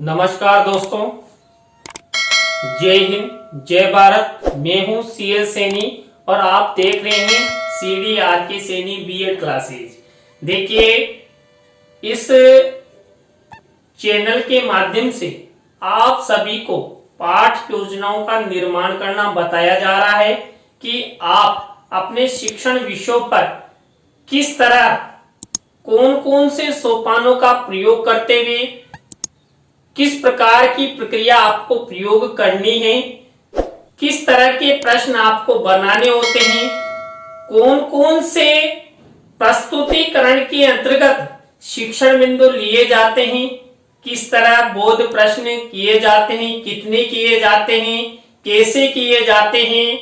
नमस्कार दोस्तों, जय हिंद जय भारत। मैं हूं सीएल सैनी और आप देख रहे हैं CDRK सैनी बीएड क्लासेज। देखिए, इस चैनल के माध्यम से आप सभी को पाठ योजनाओं का निर्माण करना बताया जा रहा है कि आप अपने शिक्षण विषयों पर किस तरह कौन कौन से सोपानों का प्रयोग करते हुए किस प्रकार की प्रक्रिया आपको प्रयोग करनी है, किस तरह के प्रश्न आपको बनाने होते हैं, कौन कौन से प्रस्तुतिकरण के अंतर्गत शिक्षण बिंदु लिए जाते हैं, किस तरह बोध प्रश्न किए जाते हैं, कितने किए जाते हैं, कैसे किए जाते हैं,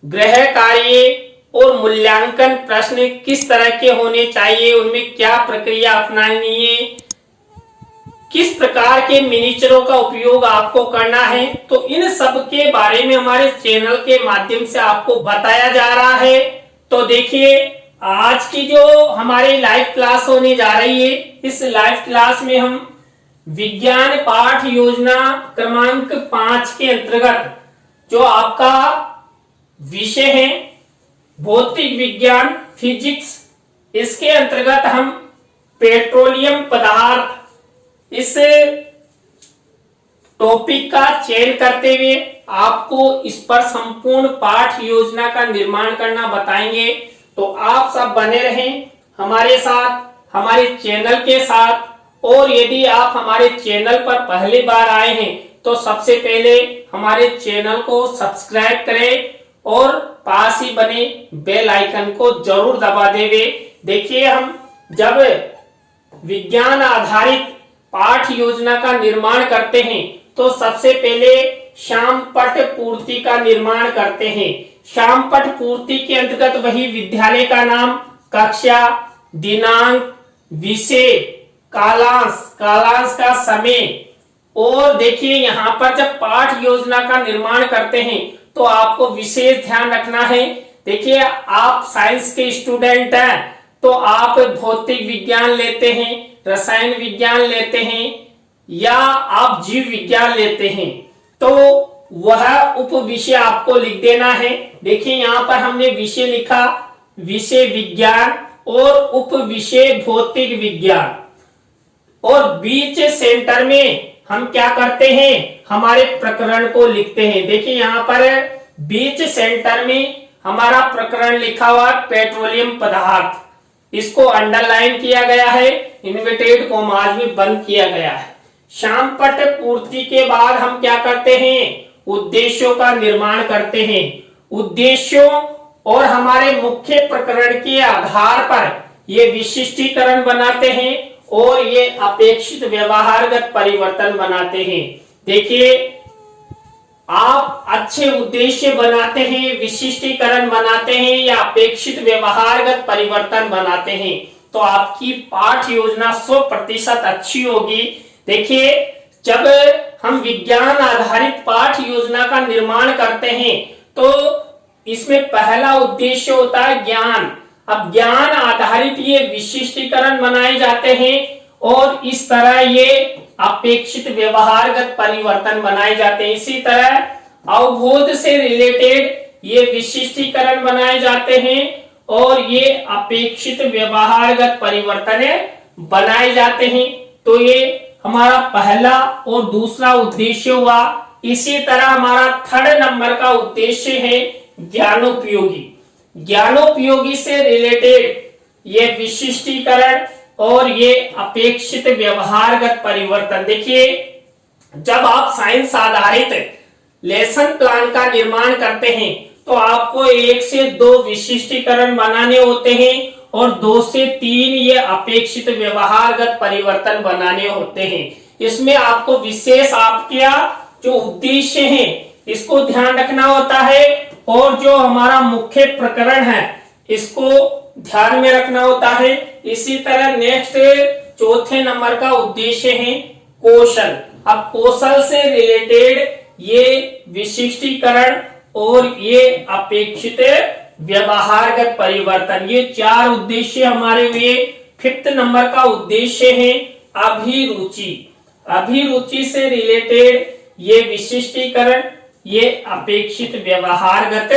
गृह कार्य और मूल्यांकन प्रश्न किस तरह के होने चाहिए, उनमें क्या प्रक्रिया अपनानी है, किस प्रकार के मिनिचरों का उपयोग आपको करना है, तो इन सब के बारे में हमारे चैनल के माध्यम से आपको बताया जा रहा है। तो देखिए, आज की जो हमारी लाइव क्लास होने जा रही है, इस लाइव क्लास में हम विज्ञान पाठ योजना क्रमांक 5 के अंतर्गत जो आपका विषय है भौतिक विज्ञान फिजिक्स, इसके अंतर्गत हम पेट्रोलियम पदार्थ इस टॉपिक का चयन करते हुए आपको इस पर संपूर्ण पाठ योजना का निर्माण करना बताएंगे। तो आप सब बने रहें हमारे साथ, हमारे चैनल के साथ। और यदि आप हमारे चैनल पर पहली बार आए हैं तो सबसे पहले हमारे चैनल को सब्सक्राइब करें और पास ही बने बेल आइकन को जरूर दबा देवे। देखिए, हम जब विज्ञान आधारित पाठ योजना का निर्माण करते हैं तो सबसे पहले शामपट पूर्ति का निर्माण करते हैं। शामपट पूर्ति के अंतर्गत वही विद्यालय का नाम, कक्षा, दिनांक, विषय, कालांश का समय। और देखिए, यहाँ पर जब पाठ योजना का निर्माण करते हैं तो आपको विशेष ध्यान रखना है। देखिए, आप साइंस के स्टूडेंट हैं तो आप भौतिक विज्ञान लेते हैं, रसायन विज्ञान लेते हैं या आप जीव विज्ञान लेते हैं, तो वह उप विषय आपको लिख देना है। देखिए, यहाँ पर हमने विषय लिखा विषय विज्ञान और उप विषय भौतिक विज्ञान, और बीच सेंटर में हम क्या करते हैं, हमारे प्रकरण को लिखते हैं। देखिए, यहाँ पर बीच सेंटर में हमारा प्रकरण लिखा हुआ पेट्रोलियम पदार्थ, इसको अंडरलाइन किया गया है, इन्वर्टेड कॉमास में बंद किया गया है। शामपट पूर्ति के बाद हम क्या करते हैं, उद्देश्यों का निर्माण करते हैं। उद्देश्यों और हमारे मुख्य प्रकरण के आधार पर ये विशिष्टीकरण बनाते हैं और ये अपेक्षित व्यवहारगत परिवर्तन बनाते हैं। देखिए, आप अच्छे उद्देश्य बनाते हैं, विशिष्टीकरण बनाते हैं या अपेक्षित व्यवहारगत परिवर्तन बनाते हैं तो आपकी पाठ योजना 100% अच्छी होगी। देखिए, जब हम विज्ञान आधारित पाठ योजना का निर्माण करते हैं तो इसमें पहला उद्देश्य होता है ज्ञान। अब ज्ञान आधारित ये विशिष्टीकरण बनाए जाते हैं और इस तरह ये अपेक्षित व्यवहारगत परिवर्तन बनाए जाते हैं। इसी तरह अवबोध से रिलेटेड ये विशिष्टीकरण बनाए जाते हैं और ये अपेक्षित व्यवहारगत परिवर्तन बनाए जाते हैं। तो ये हमारा पहला और दूसरा उद्देश्य हुआ। इसी तरह हमारा 3rd नंबर का उद्देश्य है ज्ञानोपयोगी। ज्ञानोपयोगी से रिलेटेड ये विशिष्टीकरण और ये अपेक्षित व्यवहारगत परिवर्तन। देखिए, जब आप साइंस आधारित लेसन प्लान का निर्माण करते हैं तो आपको 1 से 2 विशिष्टीकरण बनाने होते हैं और 2 से 3 ये अपेक्षित व्यवहारगत परिवर्तन बनाने होते हैं। इसमें आपको विशेष आपके जो उद्देश्य है इसको ध्यान रखना होता है और जो हमारा मुख्य प्रकरण है इसको ध्यान में रखना होता है। इसी तरह नेक्स्ट 4थे नंबर का उद्देश्य है कौशल। अब कौशल से रिलेटेड ये विशिष्टीकरण और ये अपेक्षित व्यवहारगत परिवर्तन, ये 4 उद्देश्य हमारे हुए। 5th नंबर का उद्देश्य है अभिरुचि। अभिरुचि से रिलेटेड, ये विशिष्टीकरण, ये अपेक्षित व्यवहारगत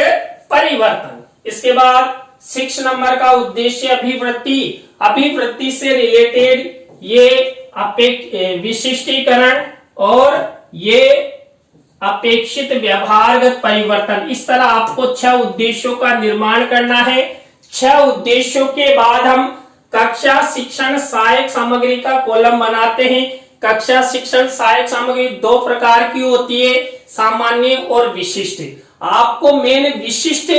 परिवर्तन। इसके बाद 6 नंबर का उद्देश्य अभिवृत्ति, अभिवृत्ति से रिलेटेड ये विशिष्टीकरण और ये अपेक्षित व्यवहारगत परिवर्तन। इस तरह आपको 6 उद्देश्यों का निर्माण करना है। 6 उद्देश्यों के बाद हम कक्षा शिक्षण सहायक सामग्री का कॉलम बनाते हैं। कक्षा शिक्षण सहायक सामग्री 2 प्रकार की होती है, सामान्य और विशिष्ट। आपको मेन विशिष्ट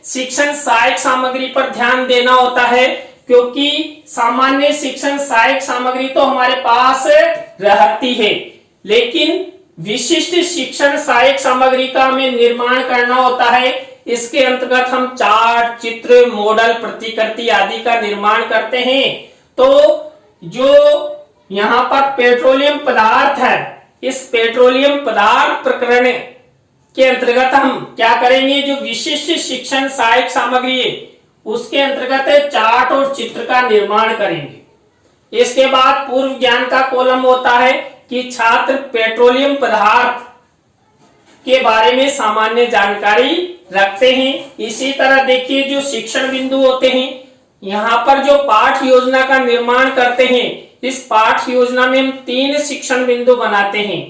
शिक्षण सहायक सामग्री पर ध्यान देना होता है, क्योंकि सामान्य शिक्षण सहायक सामग्री तो हमारे पास रहती है, लेकिन विशिष्ट शिक्षण सहायक सामग्री का हमें निर्माण करना होता है। इसके अंतर्गत हम चार्ट, चित्र, मॉडल, प्रतिकृति आदि का निर्माण करते हैं। तो जो यहाँ पर पेट्रोलियम पदार्थ है, इस पेट्रोलियम पदार्थ प्रकरण के अंतर्गत हम क्या करेंगे, जो विशिष्ट शिक्षण सहायक सामग्री है उसके अंतर्गत चार्ट और चित्र का निर्माण करेंगे। इसके बाद पूर्व ज्ञान का कॉलम होता है कि छात्र पेट्रोलियम पदार्थ के बारे में सामान्य जानकारी रखते हैं। इसी तरह देखिए जो शिक्षण बिंदु होते हैं, यहाँ पर जो पाठ योजना का निर्माण करते हैं, इस पाठ योजना में हम 3 शिक्षण बिंदु बनाते हैं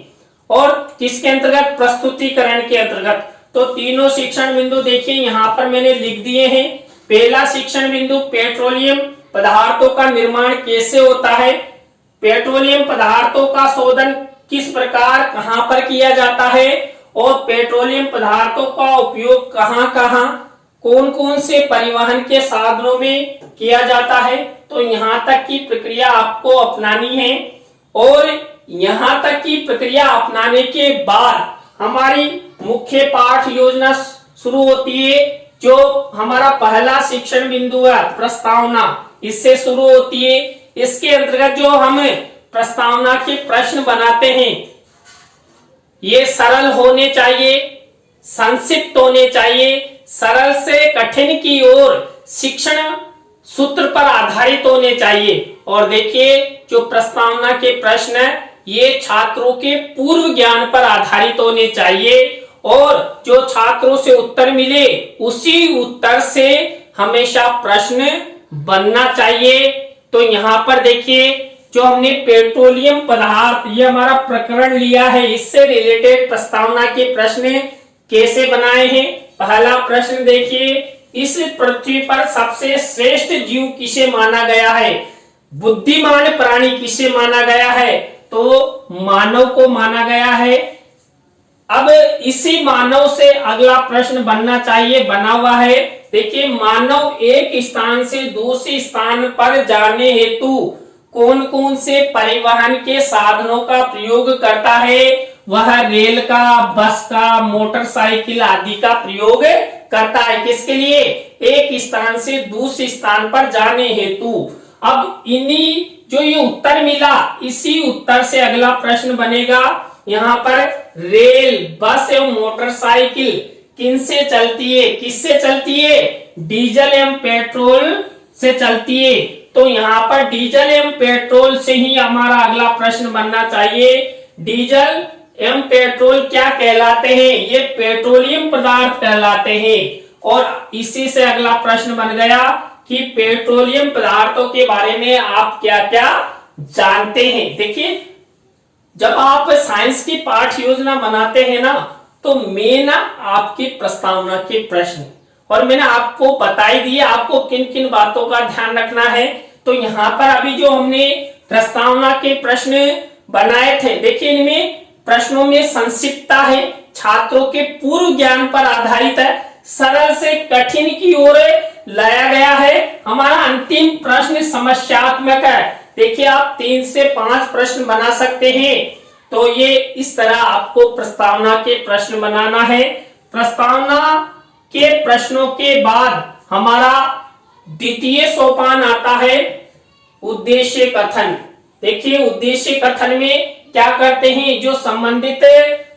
और किसके अंतर्गत, प्रस्तुतिकरण के अंतर्गत। तो तीनों शिक्षण बिंदु देखिए यहाँ पर मैंने लिख दिए हैं। पहला शिक्षण बिंदु पेट्रोलियम पदार्थों का निर्माण कैसे होता है, पेट्रोलियम पदार्थों का शोधन किस प्रकार कहां पर किया जाता है और पेट्रोलियम पदार्थों का उपयोग कहां कहां कौन कौन से परिवहन के साधनों में किया जाता है। तो यहाँ तक की प्रक्रिया आपको अपनानी है और यहाँ तक की प्रक्रिया अपनाने के बाद हमारी मुख्य पाठ योजना शुरू होती है। जो हमारा पहला शिक्षण बिंदु है प्रस्तावना, इससे शुरू होती है। इसके अंतर्गत जो हम प्रस्तावना के प्रश्न बनाते हैं ये सरल होने चाहिए, संक्षिप्त होने चाहिए, सरल से कठिन की ओर शिक्षण सूत्र पर आधारित होने चाहिए। और देखिए जो प्रस्तावना के प्रश्न है ये छात्रों के पूर्व ज्ञान पर आधारित होने चाहिए और जो छात्रों से उत्तर मिले उसी उत्तर से हमेशा प्रश्न बनना चाहिए। तो यहाँ पर देखिए जो हमने पेट्रोलियम पदार्थ ये हमारा प्रकरण लिया है, इससे रिलेटेड प्रस्तावना के प्रश्न कैसे बनाए हैं। पहला प्रश्न देखिए, इस पृथ्वी पर सबसे श्रेष्ठ जीव किसे माना गया है, बुद्धिमान प्राणी किसे माना गया है, तो मानव को माना गया है। अब इसी मानव से अगला प्रश्न बनना चाहिए, बना हुआ है। देखिए मानव एक स्थान से दूसरे स्थान पर जाने हेतु कौन कौन से परिवहन के साधनों का प्रयोग करता है, वह रेल का, बस का, मोटरसाइकिल आदि का प्रयोग करता है। किसके लिए, एक स्थान से दूसरे स्थान पर जाने हेतु। अब इन्हीं जो ये उत्तर मिला इसी उत्तर से अगला प्रश्न बनेगा। यहाँ पर रेल, बस एवं मोटरसाइकिल किनसे चलती है, किससे चलती है, डीजल एवं पेट्रोल से चलती है। तो यहाँ पर डीजल एवं पेट्रोल से ही हमारा अगला प्रश्न बनना चाहिए। डीजल एवं पेट्रोल क्या कहलाते हैं, ये पेट्रोलियम पदार्थ कहलाते हैं। और इसी से अगला प्रश्न बन गया कि पेट्रोलियम पदार्थों के बारे में आप क्या क्या जानते हैं। देखिए जब आप साइंस की पाठ योजना बनाते हैं ना, तो मेन आपकी प्रस्तावना के प्रश्न, और मैंने आपको बता ही दिया आपको किन किन बातों का ध्यान रखना है। तो यहाँ पर अभी जो हमने प्रस्तावना के प्रश्न बनाए थे, देखिए इनमें प्रश्नों में संक्षिप्तता है, छात्रों के पूर्व ज्ञान पर आधारित है, सरल से कठिन की ओर लाया गया है। हमारा अंतिम प्रश्न समस्यात्मक है। देखिए आप 3 से 5 प्रश्न बना सकते हैं। तो ये इस तरह आपको प्रस्तावना के प्रश्न बनाना है। प्रस्तावना के प्रश्नों के बाद हमारा द्वितीय सोपान आता है उद्देश्य कथन। देखिए उद्देश्य कथन में क्या करते हैं, जो संबंधित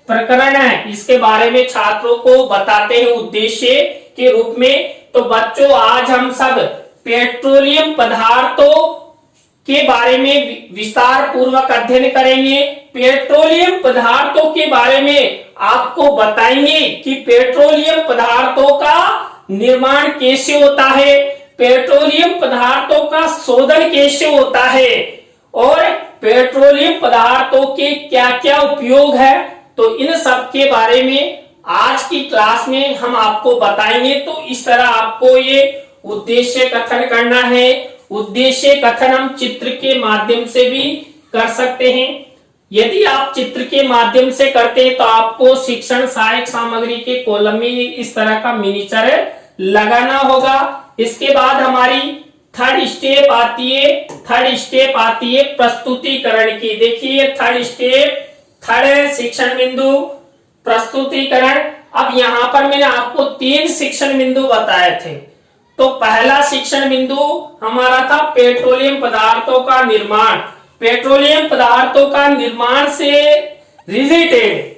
प्रकरण है इसके बारे में छात्रों को बताते हैं उद्देश्य के रूप में। तो बच्चों आज हम सब पेट्रोलियम पदार्थों के बारे में विस्तार पूर्वक अध्ययन करेंगे। पेट्रोलियम पदार्थों के बारे में आपको बताएंगे कि पेट्रोलियम पदार्थों का निर्माण कैसे होता है, पेट्रोलियम पदार्थों का शोधन कैसे होता है और पेट्रोलियम पदार्थों के क्या क्या उपयोग है। तो इन सब के बारे में आज की क्लास में हम आपको बताएंगे। तो इस तरह आपको ये उद्देश्य कथन करना है। उद्देश्य कथन हम चित्र के माध्यम से भी कर सकते हैं। यदि आप चित्र के माध्यम से करते हैं तो आपको शिक्षण सहायक सामग्री के कॉलम में इस तरह का मिनीचर लगाना होगा। इसके बाद हमारी थर्ड स्टेप आती है प्रस्तुतिकरण की। देखिए थर्ड शिक्षण बिंदु प्रस्तुतिकरण। अब यहाँ पर मैंने आपको 3 शिक्षण बिंदु बताए थे। तो पहला शिक्षण बिंदु हमारा था पेट्रोलियम पदार्थों का निर्माण। पेट्रोलियम पदार्थों का निर्माण से रिलेटेड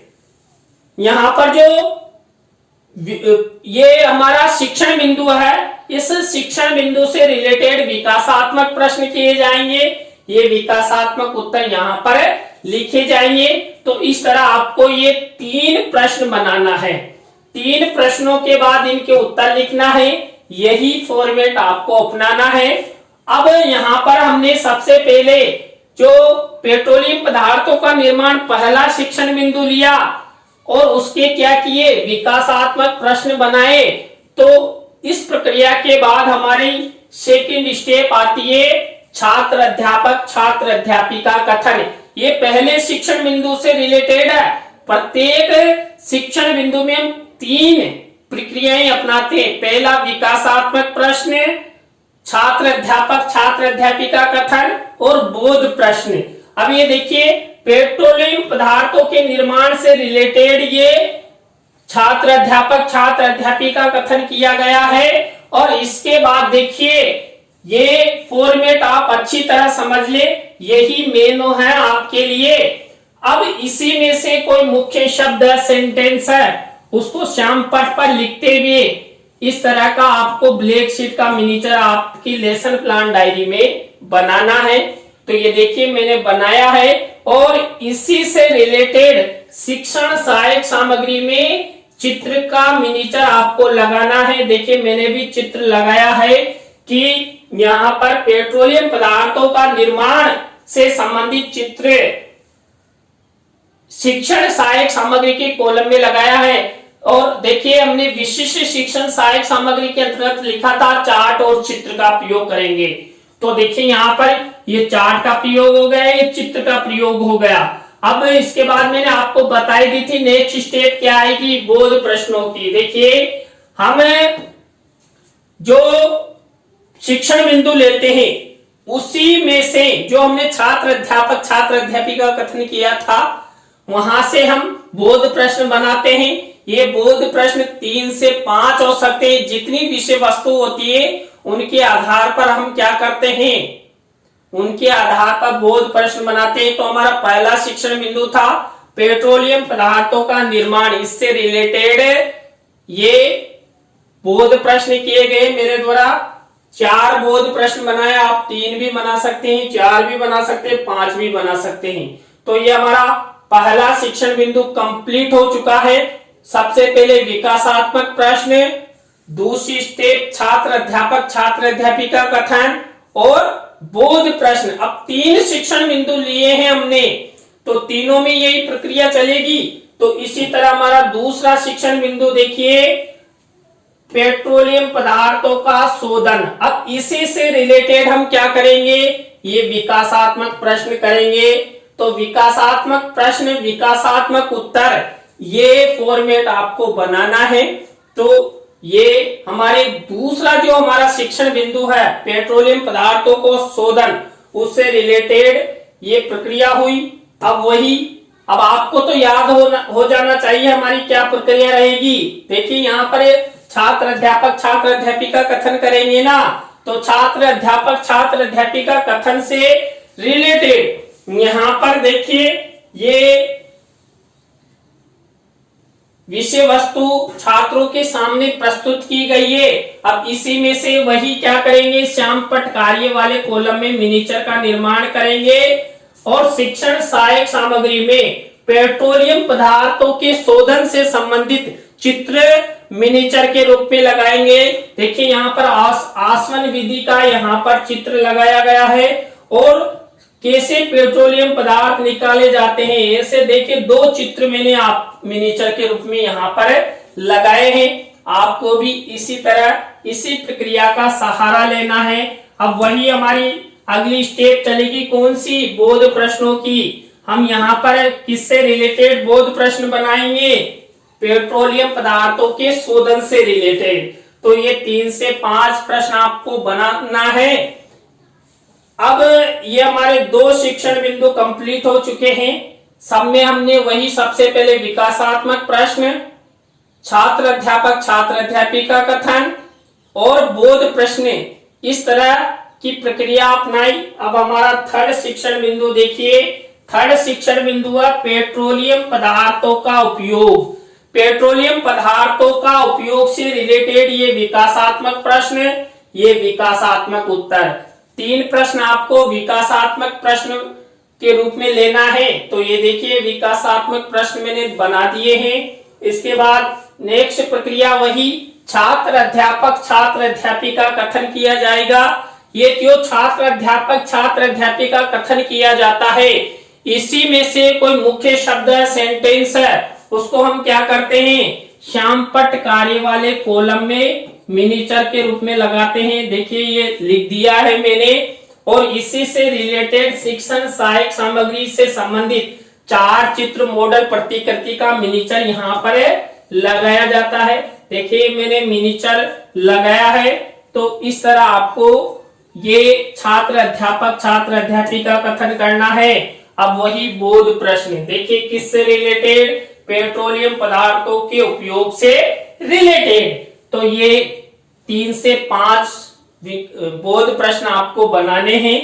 यहाँ पर जो ये हमारा शिक्षण बिंदु है, इस शिक्षण बिंदु से रिलेटेड विकासात्मक प्रश्न किए जाएंगे। ये विकासात्मक उत्तर यहाँ पर लिखे जाएंगे। तो इस तरह आपको ये 3 प्रश्न बनाना है। 3 प्रश्नों के बाद इनके उत्तर लिखना है। यही फॉर्मेट आपको अपनाना है। अब यहाँ पर हमने सबसे पहले जो पेट्रोलियम पदार्थों का निर्माण पहला शिक्षण बिंदु लिया और उसके क्या किए, विकासात्मक प्रश्न बनाए। तो इस प्रक्रिया के बाद हमारी सेकंड स्टेप आती है छात्र अध्यापक छात्र अध्यापिका कथन। ये पहले शिक्षण बिंदु से रिलेटेड है। प्रत्येक शिक्षण बिंदु में हम 3 प्रक्रियाएं अपनाते हैं। पहला विकासात्मक प्रश्न, छात्र अध्यापिका कथन और बोध प्रश्न। अब ये देखिए पेट्रोलियम पदार्थों के निर्माण से रिलेटेड ये छात्र अध्यापिका कथन किया गया है। और इसके बाद देखिए ये फॉर्मेट आप अच्छी तरह समझ ले, यही मेनो है आपके लिए। अब इसी में से कोई मुख्य शब्द है, सेंटेंस है, उसको श्याम पट पर लिखते हुए इस तरह का आपको ब्लैक शीट का मिनीचर आपकी लेसन प्लान डायरी में बनाना है। तो ये देखिए मैंने बनाया है और इसी से रिलेटेड शिक्षण सहायक सामग्री में चित्र का मिनीचर आपको लगाना है। देखिए मैंने भी चित्र लगाया है कि यहाँ पर पेट्रोलियम पदार्थों का निर्माण से संबंधित चित्र शिक्षण सहायक सामग्री के कॉलम में लगाया है। और देखिए हमने विशिष्ट शिक्षण सहायक सामग्री के अंतर्गत लिखा था चार्ट और चित्र का प्रयोग करेंगे। तो देखिए यहाँ पर ये चार्ट का प्रयोग हो गया, ये चित्र का प्रयोग हो गया। अब इसके बाद मैंने आपको बताई दी थी नेक्स्ट स्टेप क्या आएगी, बोध प्रश्नों की। देखिए हम जो शिक्षण बिंदु लेते हैं उसी में से जो हमने छात्र अध्यापिका कथन किया था वहां से हम बोध प्रश्न बनाते हैं। ये बोध प्रश्न 3 से 5 हो सकते हैं। जितनी विषय वस्तु होती है उनके आधार पर हम क्या करते हैं, उनके आधार पर बोध प्रश्न बनाते हैं। तो हमारा पहला शिक्षण बिंदु था पेट्रोलियम पदार्थों का निर्माण, इससे रिलेटेड ये बोध प्रश्न किए गए मेरे द्वारा। 4 बोध प्रश्न बनाया, आप 3 भी बना सकते हैं, 4 भी बना सकते हैं, 5 भी बना सकते हैं। तो ये हमारा पहला शिक्षण बिंदु कंप्लीट हो चुका है। सबसे पहले विकासात्मक प्रश्न, दूसरी स्टेप छात्र अध्यापिका कथन और बोध प्रश्न। अब 3 शिक्षण बिंदु लिए हैं हमने, तो तीनों में यही प्रक्रिया चलेगी। तो इसी तरह हमारा दूसरा शिक्षण बिंदु देखिए पेट्रोलियम पदार्थों का शोधन। अब इसी से रिलेटेड हम क्या करेंगे, ये विकासात्मक प्रश्न करेंगे। तो विकासात्मक प्रश्न विकासात्मक उत्तर ये फॉर्मेट आपको बनाना है। तो ये हमारे दूसरा जो हमारा शिक्षण बिंदु है पेट्रोलियम पदार्थों को शोधन, उससे रिलेटेड ये प्रक्रिया हुई। अब आपको तो याद हो जाना चाहिए हमारी क्या प्रक्रिया रहेगी। देखिए यहाँ पर छात्र अध्यापिका कथन करेंगे ना, तो छात्र अध्यापिका कथन से रिलेटेड यहाँ पर देखिए ये विषय वस्तु छात्रों के सामने प्रस्तुत की गई है। अब इसी में से वही क्या करेंगे, श्यामपट्ट कार्य वाले कॉलम में मिनिएचर का निर्माण करेंगे और शिक्षण सहायक सामग्री में पेट्रोलियम पदार्थों के शोधन से संबंधित चित्र मिनिएचर के रूप में लगाएंगे। देखिए यहाँ पर आसवन विधि का यहाँ पर चित्र लगाया गया है और कैसे पेट्रोलियम पदार्थ निकाले जाते हैं, ऐसे देखिए दो चित्र मैंने आप मिनिएचर के रूप में यहाँ पर लगाए हैं। आपको भी इसी तरह इसी प्रक्रिया का सहारा लेना है। अब वही हमारी अगली स्टेप चलेगी, कौन सी, बोध प्रश्नों की। हम यहाँ पर किससे रिलेटेड बोध प्रश्न बनाएंगे, पेट्रोलियम पदार्थों के शोधन से रिलेटेड। तो ये 3 से 5 प्रश्न आपको बनाना है। अब ये हमारे 2 शिक्षण बिंदु कंप्लीट हो चुके हैं। सब में हमने वही सबसे पहले विकासात्मक प्रश्न, छात्र अध्यापक छात्र अध्यापिका कथन और बोध प्रश्न, इस तरह की प्रक्रिया अपनाई। अब हमारा 3rd शिक्षण बिंदु देखिए। 3rd शिक्षण बिंदु है पेट्रोलियम पदार्थों का उपयोग। पेट्रोलियम पदार्थों का उपयोग से रिलेटेड ये विकासात्मक प्रश्न, ये विकासात्मक उत्तर। 3 प्रश्न आपको विकासात्मक प्रश्न के रूप में लेना है। तो ये देखिए विकासात्मक प्रश्न मैंने बना दिए हैं। इसके बाद नेक्स्ट प्रक्रिया वही छात्र अध्यापक छात्र अध्यापिका कथन किया जाएगा। ये क्यों छात्र अध्यापक छात्र अध्यापिका कथन किया जाता है, इसी में से कोई मुख्य शब्द है, सेंटेंस है, उसको हम क्या करते हैं, श्यामपट्ट कार्य वाले कॉलम में मिनिएचर के रूप में लगाते हैं। देखिए ये लिख दिया है मैंने। और इसी से रिलेटेड शिक्षण सहायक सामग्री से संबंधित 4 चित्र मॉडल प्रतिकृति का मिनिएचर यहाँ पर लगाया जाता है। देखिए मैंने मिनिएचर लगाया है। तो इस तरह आपको ये छात्र अध्यापक छात्र अध्यापिका कथन करना है। अब वही बोध प्रश्न देखिए किससे रिलेटेड, पेट्रोलियम पदार्थों के उपयोग से रिलेटेड। तो ये 3 से 5 बोध प्रश्न आपको बनाने हैं।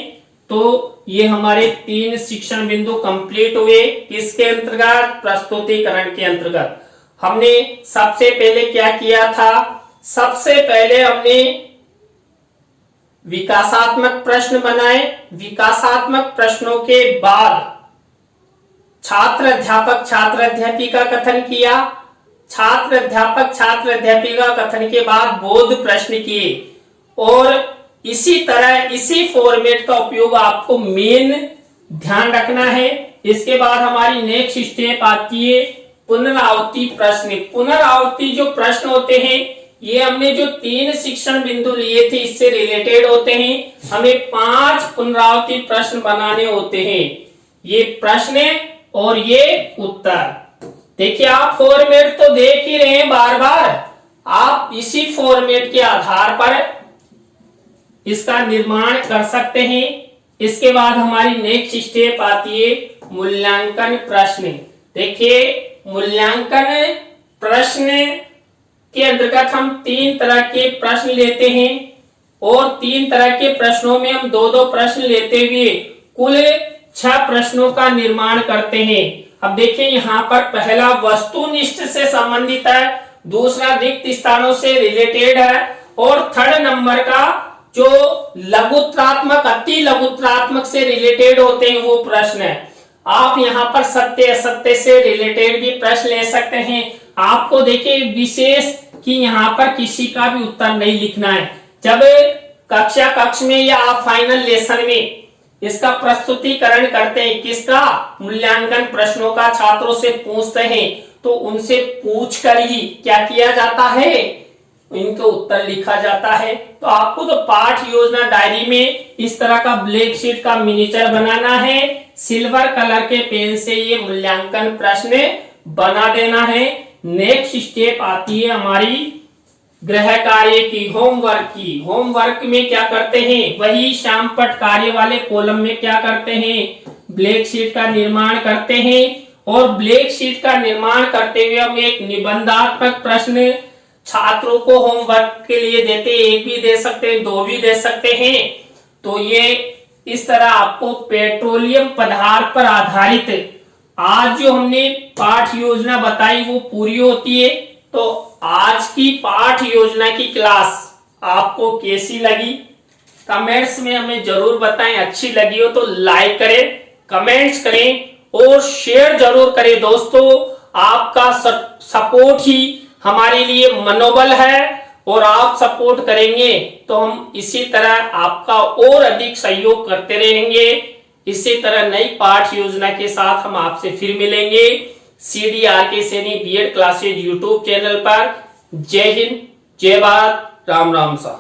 तो ये हमारे 3 शिक्षण बिंदु कंप्लीट हुए। किसके अंतर्गत, प्रस्तुतिकरण के अंतर्गत। हमने सबसे पहले क्या किया था, सबसे पहले हमने विकासात्मक प्रश्न बनाए। विकासात्मक प्रश्नों के बाद छात्र अध्यापक छात्र अध्यापिका कथन किया। छात्र अध्यापक छात्र अध्यापिका कथन के बाद बोध प्रश्न किए। और इसी तरह इसी फॉर्मेट का उपयोग आपको मेन ध्यान रखना है। इसके बाद हमारी नेक्स्ट स्टेप आती है पुनरावृत्ति प्रश्न। पुनरावृत्ति जो प्रश्न होते हैं ये हमने जो 3 शिक्षण बिंदु लिए थे इससे रिलेटेड होते हैं। हमें 5 पुनरावृत्ति प्रश्न बनाने होते हैं। ये प्रश्न और ये उत्तर। देखिए आप फॉर्मेट तो देख ही रहे हैं बार बार, आप इसी फॉर्मेट के आधार पर इसका निर्माण कर सकते हैं। इसके बाद हमारी नेक्स्ट स्टेप आती है मूल्यांकन प्रश्न। देखिए मूल्यांकन प्रश्न के अंतर्गत हम 3 तरह के प्रश्न लेते हैं और 3 तरह के प्रश्नों में हम 2-2 प्रश्न लेते हुए कुल 6 प्रश्नों का निर्माण करते हैं। अब देखिए यहाँ पर पहला वस्तुनिष्ठ से संबंधित है, दूसरा रिक्त स्थानों से रिलेटेड है और 3rd नंबर का जो लघुत्रात्मक अति लघुत्रात्मक से रिलेटेड होते हैं वो प्रश्न है। आप यहाँ पर सत्य असत्य से रिलेटेड भी प्रश्न ले सकते हैं। आपको देखिए विशेष कि यहाँ पर किसी का भी उत्तर नहीं लिखना है। जब कक्षा कक्ष में या आप फाइनल लेसन में इसका प्रस्तुतिकरण करते हैं, किसका, मूल्यांकन प्रश्नों का छात्रों से पूछते हैं, तो उनसे पूछ कर ही क्या किया जाता है, इनके उत्तर लिखा जाता है। तो आपको तो पाठ योजना डायरी में इस तरह का ब्लैक शीट का मिनिएचर बनाना है। सिल्वर कलर के पेन से ये मूल्यांकन प्रश्न बना देना है। नेक्स्ट स्टेप आती है हमारी गृह कार्य की, होमवर्क की। होमवर्क में क्या करते हैं, वही श्यामपट्ट कार्य वाले कॉलम में क्या करते हैं, ब्लैक शीट का निर्माण करते हैं। और ब्लैक शीट का निर्माण करते हुए हम एक निबंधात्मक प्रश्न छात्रों को होमवर्क के लिए देते हैं। 1 भी दे सकते हैं, 2 भी दे सकते हैं। तो ये इस तरह आपको पेट्रोलियम पदार्थ पर आधारित आज जो हमने पाठ योजना बताई वो पूरी होती है। तो आज की पाठ योजना की क्लास आपको कैसी लगी कमेंट्स में हमें जरूर बताएं। अच्छी लगी हो तो लाइक करें, कमेंट्स करें और शेयर जरूर करें। दोस्तों आपका सपोर्ट ही हमारे लिए मनोबल है और आप सपोर्ट करेंगे तो हम इसी तरह आपका और अधिक सहयोग करते रहेंगे। इसी तरह नई पाठ योजना के साथ हम आपसे फिर मिलेंगे CDRK Saini BEd classes YouTube channel पर। जय हिंद, जय भारत, राम राम सा।